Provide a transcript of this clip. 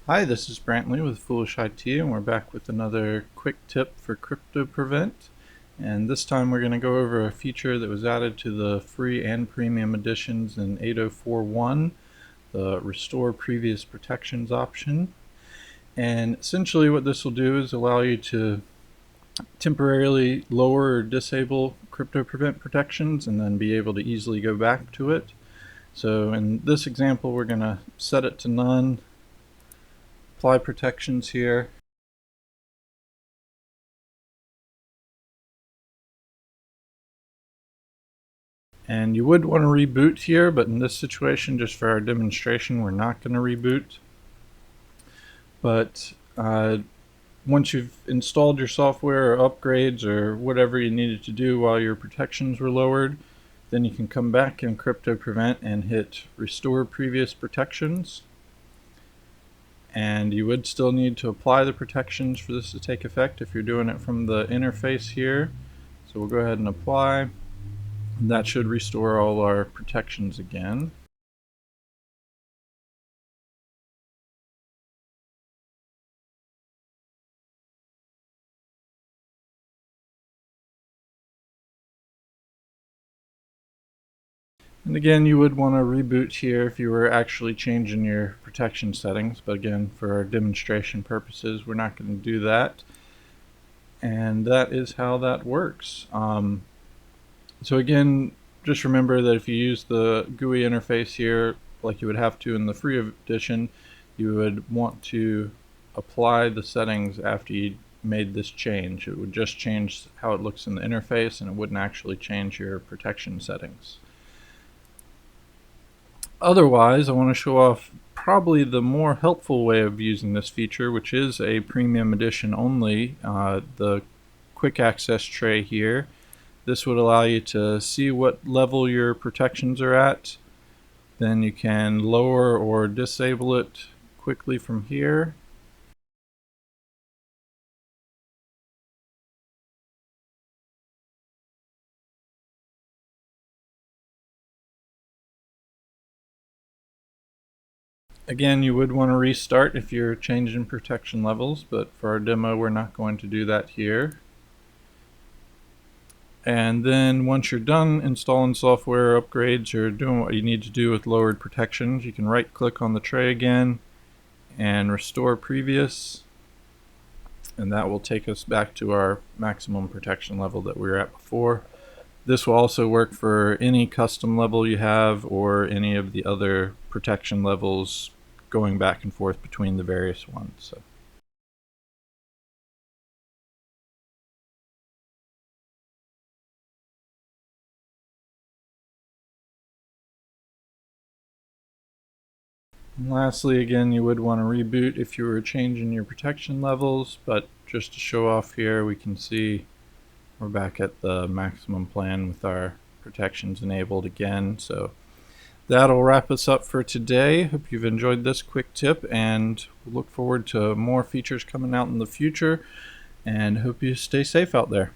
Hi, this is Brantley with Foolish IT, and we're back with another quick tip for crypto prevent. And this time we're going to go over a feature that was added to the free and premium editions in 804.1, the Restore Previous Protections option. And essentially what this will do is allow you to temporarily lower or disable crypto prevent protections and then be able to easily go back to it. So in this example, we're going to set it to none, apply protections here, and you would want to reboot here, but in this situation, just for our demonstration, we're not going to reboot. But once you've installed your software or upgrades or whatever you needed to do while your protections were lowered, then you can come back in Crypto Prevent and hit Restore Previous Protections. And you would still need to apply the protections for this to take effect if you're doing it from the interface here. So we'll go ahead and apply. That should restore all our protections again. And again, you would want to reboot here if you were actually changing your protection settings, but again, for our demonstration purposes, we're not going to do that. And that is how that works. So again, just remember that if you use the GUI interface here, like you would have to in the free edition, you would want to apply the settings after you made this change. It would just change how it looks in the interface, and it wouldn't actually change your protection settings. Otherwise, I want to show off probably the more helpful way of using this feature, which is a premium edition only, the QuickAccess Tray here. This would allow you to see what level your protections are at. Then you can lower or disable it quickly from here. Again, you would want to restart if you're changing protection levels, but for our demo, we're not going to do that here. And then once you're done installing software upgrades or doing what you need to do with lowered protections, you can right click on the tray again and restore previous, and that will take us back to our maximum protection level that we were at before. This will also work for any custom level you have or any of the other protection levels going back and forth between the various ones. So. And lastly, again, you would want to reboot if you were changing your protection levels, but just to show off here, we can see we're back at the maximum plan with our protections enabled again. So that'll wrap us up for today. Hope you've enjoyed this quick tip, and we'll look forward to more features coming out in the future, and hope you stay safe out there.